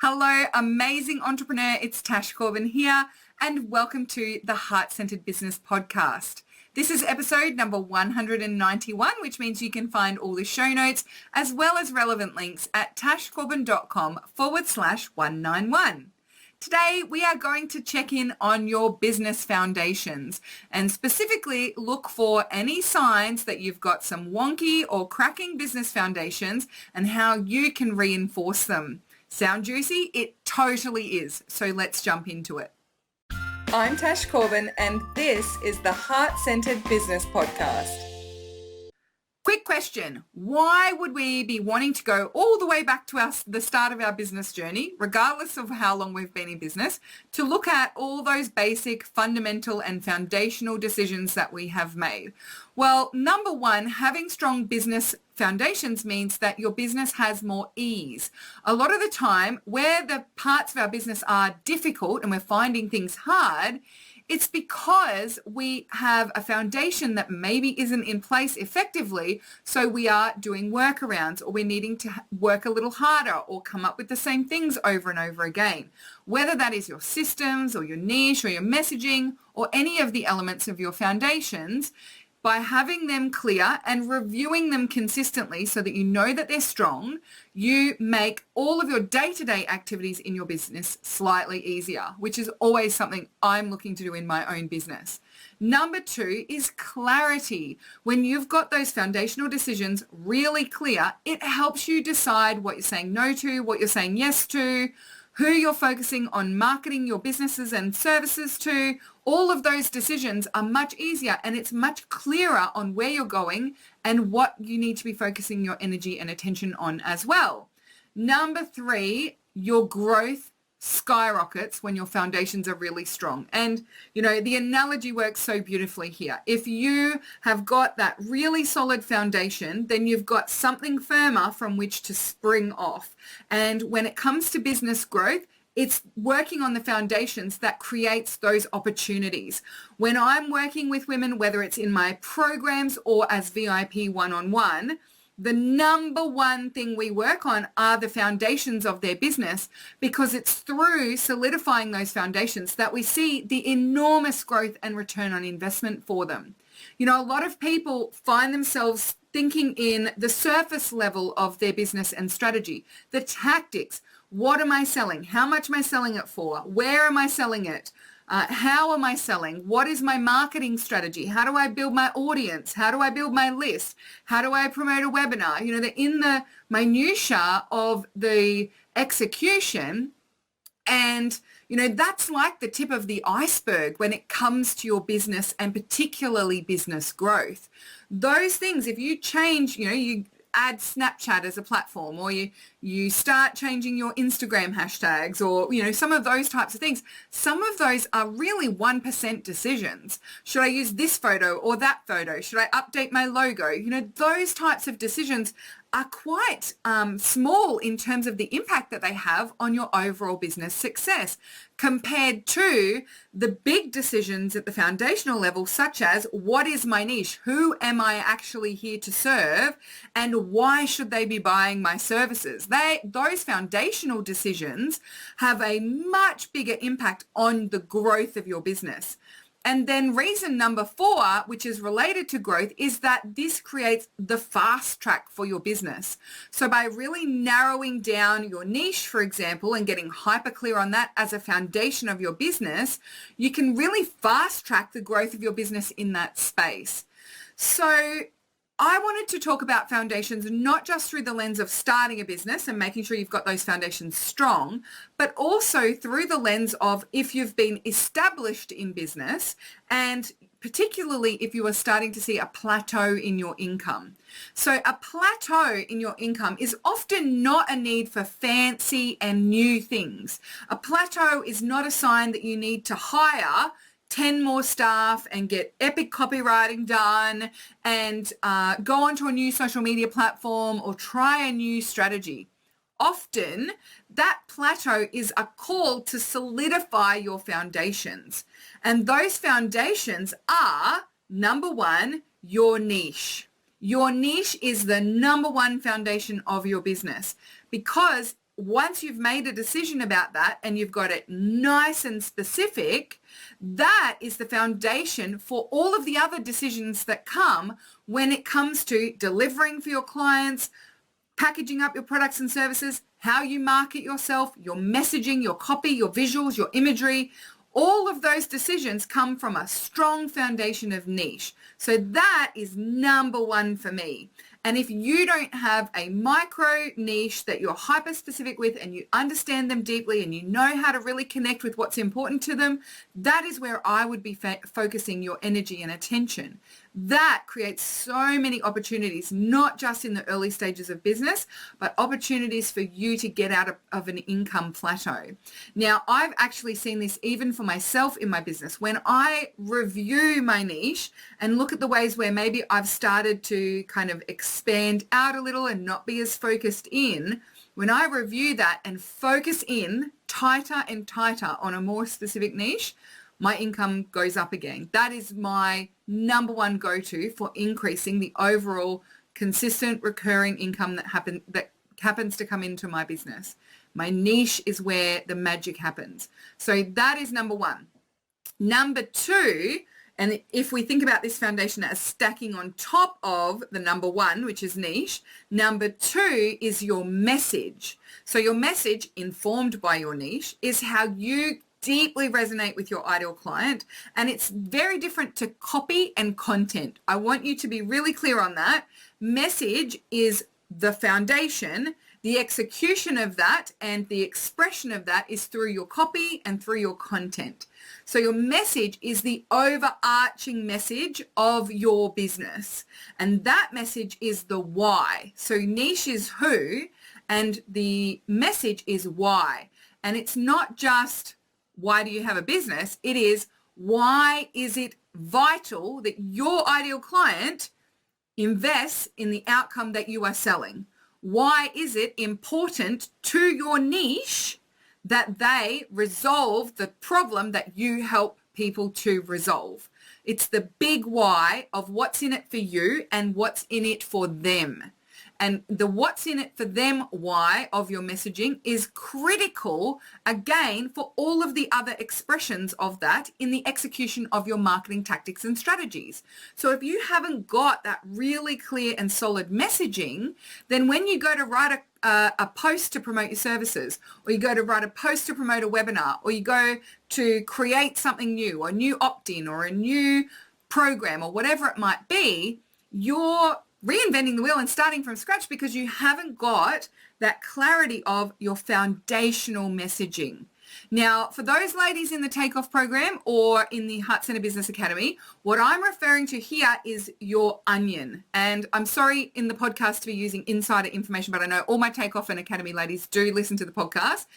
Hello, amazing entrepreneur. It's Tash Corbin here, and welcome to the Heart-Centered Business Podcast. This is episode number 191, which means you can find all the show notes as well as relevant links at tashcorbin.com/191. Today, we are going to check in on your business foundations and specifically look for any signs that you've got some wonky or cracking business foundations and how you can reinforce them. Sound juicy? It totally is. So let's jump into it. I'm Tash Corbin and this is the Heart-Centered Business Podcast. Quick question. Why would we be wanting to go all the way back to the start of our business journey, regardless of how long we've been in business, to look at all those basic, fundamental and foundational decisions that we have made? Well, number one, having strong business foundations means that your business has more ease. A lot of the time, where the parts of our business are difficult and we're finding things hard, it's because we have a foundation that maybe isn't in place effectively, so we are doing workarounds or we're needing to work a little harder or come up with the same things over and over again. Whether that is your systems or your niche or your messaging or any of the elements of your foundations, by having them clear and reviewing them consistently so that you know that they're strong, you make all of your day-to-day activities in your business slightly easier, which is always something I'm looking to do in my own business. Number two is clarity. When you've got those foundational decisions really clear, it helps you decide what you're saying no to, what you're saying yes to, who you're focusing on marketing your businesses and services to. All of those decisions are much easier and it's much clearer on where you're going and what you need to be focusing your energy and attention on as well. Number three, your growth skyrockets when your foundations are really strong. And, the analogy works so beautifully here. If you have got that really solid foundation, then you've got something firmer from which to spring off. And when it comes to business growth, it's working on the foundations that creates those opportunities. When I'm working with women, whether it's in my programs or as VIP one-on-one, the number one thing we work on are the foundations of their business, because it's through solidifying those foundations that we see the enormous growth and return on investment for them. A lot of people find themselves thinking in the surface level of their business and strategy, the tactics. What am I selling? How much am I selling it for? Where am I selling it? How am I selling? What is my marketing strategy? How do I build my audience? How do I build my list? How do I promote a webinar? They're in the minutiae of the execution. And, that's like the tip of the iceberg when it comes to your business and particularly business growth. Those things, if you change, you add Snapchat as a platform, or you start changing your Instagram hashtags, or some of those types of things. Some of those are really 1% decisions. Should I use this photo or that photo? Should I update my logo? Those types of decisions are quite small in terms of the impact that they have on your overall business success, compared to the big decisions at the foundational level, such as what is my niche? Who am I actually here to serve? And why should they be buying my services? Those foundational decisions have a much bigger impact on the growth of your business. And then reason number four, which is related to growth, is that this creates the fast track for your business. So by really narrowing down your niche, for example, and getting hyper clear on that as a foundation of your business, you can really fast track the growth of your business in that space. So I wanted to talk about foundations not just through the lens of starting a business and making sure you've got those foundations strong, but also through the lens of if you've been established in business, and particularly if you are starting to see a plateau in your income. So a plateau in your income is often not a need for fancy and new things. A plateau is not a sign that you need to hire 10 more staff and get epic copywriting done and go onto a new social media platform or try a new strategy. Often that plateau is a call to solidify your foundations. And those foundations are, number one, your niche. Your niche is the number one foundation of your business, because once you've made a decision about that and you've got it nice and specific, that is the foundation for all of the other decisions that come when it comes to delivering for your clients, packaging up your products and services, how you market yourself, your messaging, your copy, your visuals, your imagery. All of those decisions come from a strong foundation of niche. So that is number one for me. And if you don't have a micro niche that you're hyper specific with and you understand them deeply and you know how to really connect with what's important to them, that is where I would be focusing your energy and attention. That creates so many opportunities, not just in the early stages of business, but opportunities for you to get out of an income plateau. Now, I've actually seen this even for myself in my business. When I review my niche and look at the ways where maybe I've started to kind of expand out a little and not be as focused in, when I review that and focus in tighter and tighter on a more specific niche, my income goes up again. That is my number one go-to for increasing the overall consistent recurring income that happens to come into my business. My niche is where the magic happens. So that is number one. Number two, and if we think about this foundation as stacking on top of the number one, which is niche, number two is your message. So your message, informed by your niche, is how you deeply resonate with your ideal client, and it's very different to copy and content. I want you to be really clear on that. Message is the foundation. The execution of that and the expression of that is through your copy and through your content. So your message is the overarching message of your business, and that message is the why. So niche is who and the message is why. And it's not just why do you have a business? It is why is it vital that your ideal client invests in the outcome that you are selling? Why is it important to your niche that they resolve the problem that you help people to resolve? It's the big why of what's in it for you and what's in it for them. And the what's in it for them why of your messaging is critical, again, for all of the other expressions of that in the execution of your marketing tactics and strategies. So if you haven't got that really clear and solid messaging, then when you go to write a post to promote your services, or you go to write a post to promote a webinar, or you go to create something new, or a new opt-in, or a new program, or whatever it might be, you're reinventing the wheel and starting from scratch because you haven't got that clarity of your foundational messaging. Now, for those ladies in the Takeoff program or in the Heart Center Business Academy, what I'm referring to here is your onion. And I'm sorry in the podcast to be using insider information, but I know all my Takeoff and Academy ladies do listen to the podcast.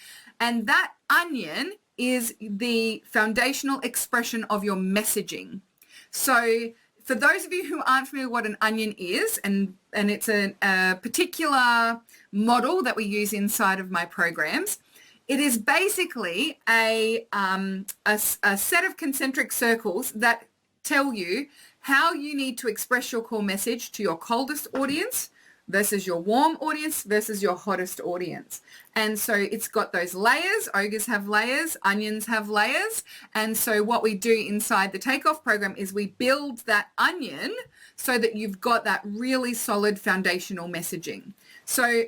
And that onion is the foundational expression of your messaging. So for those of you who aren't familiar with what an onion is, and it's a particular model that we use inside of my programs, it is basically a set of concentric circles that tell you how you need to express your core message to your coldest audience versus your warm audience versus your hottest audience. And so it's got those layers. Ogres have layers, onions have layers. And so what we do inside the Takeoff program is we build that onion so that you've got that really solid foundational messaging. So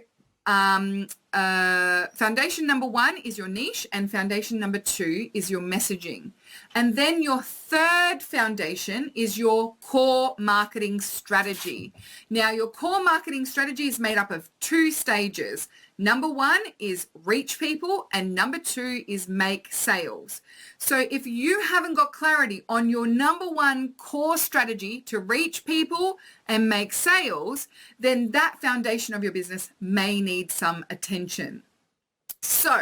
foundation number one is your niche, and foundation number two is your messaging. And then your third foundation is your core marketing strategy. Now, your core marketing strategy is made up of two stages. Number one is reach people, and number two is make sales. So if you haven't got clarity on your number one core strategy to reach people and make sales, then that foundation of your business may need some attention. So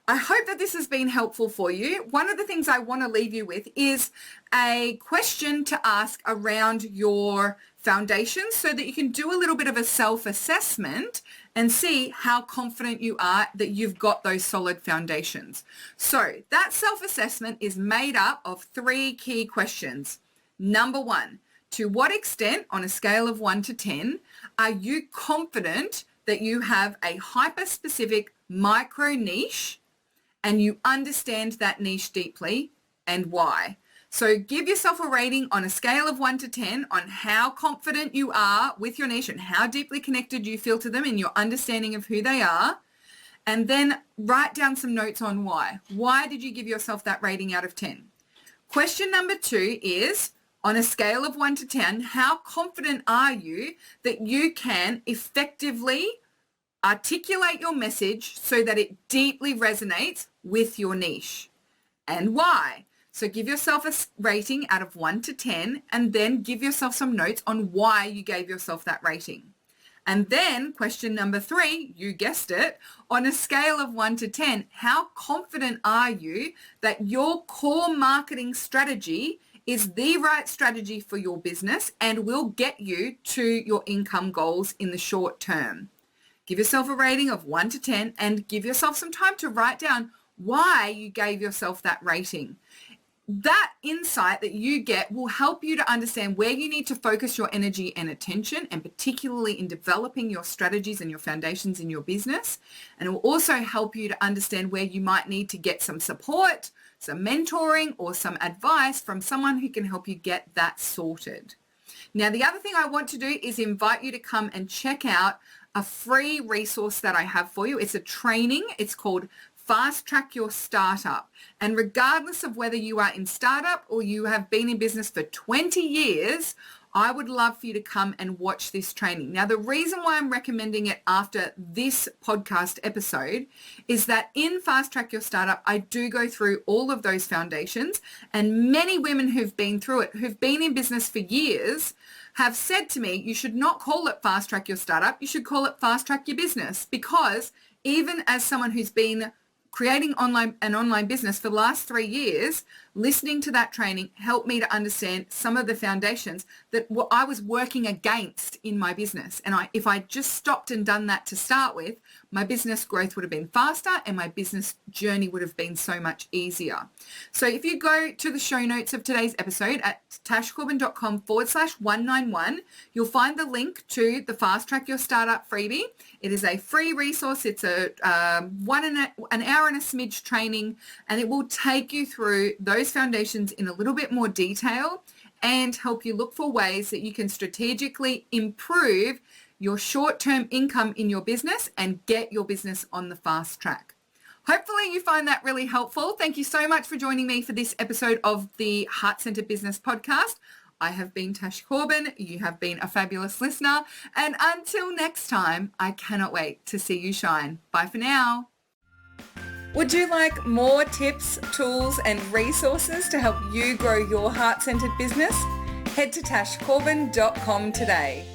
I hope that this has been helpful for you. One of the things I want to leave you with is a question to ask around your foundations so that you can do a little bit of a self-assessment and see how confident you are that you've got those solid foundations. So that self-assessment is made up of three key questions. Number one, to what extent on a scale of 1 to 10 are you confident that you have a hyper-specific micro niche and you understand that niche deeply and why. So give yourself a rating on a scale of 1 to 10 on how confident you are with your niche and how deeply connected you feel to them in your understanding of who they are. And then write down some notes on why. Why did you give yourself that rating out of 10? Question number 2 is, on a scale of 1 to 10, how confident are you that you can effectively articulate your message so that it deeply resonates with your niche? And why? So give yourself a rating out of 1 to 10 and then give yourself some notes on why you gave yourself that rating. And then question number 3, you guessed it, on a scale of 1 to 10, how confident are you that your core marketing strategy is the right strategy for your business and will get you to your income goals in the short term? Give yourself a rating of 1 to 10 and give yourself some time to write down why you gave yourself that rating. That insight that you get will help you to understand where you need to focus your energy and attention, and particularly in developing your strategies and your foundations in your business. And it will also help you to understand where you might need to get some support, some mentoring, or some advice from someone who can help you get that sorted. Now, the other thing I want to do is invite you to come and check out a free resource that I have for you. It's a training. It's called Fast Track Your Startup. And regardless of whether you are in startup or you have been in business for 20 years, I would love for you to come and watch this training. Now, the reason why I'm recommending it after this podcast episode is that in Fast Track Your Startup, I do go through all of those foundations, and many women who've been through it, who've been in business for years, have said to me, you should not call it Fast Track Your Startup, you should call it Fast Track Your Business, because even as someone who's been creating an online business for the last 3 years, listening to that training helped me to understand some of the foundations that I was working against in my business. And if I just stopped and done that to start with, my business growth would have been faster and my business journey would have been so much easier. So if you go to the show notes of today's episode at tashcorbin.com/191, you'll find the link to the Fast Track Your Startup freebie. It is a free resource. It's an hour and a smidge training, and it will take you through those foundations in a little bit more detail and help you look for ways that you can strategically improve your short-term income in your business and get your business on the fast track. Hopefully you find that really helpful. Thank you so much for joining me for this episode of the Heart Centered Business Podcast. I have been Tash Corbin. You have been a fabulous listener. And until next time, I cannot wait to see you shine. Bye for now. Would you like more tips, tools, and resources to help you grow your heart-centered business? Head to tashcorbin.com today.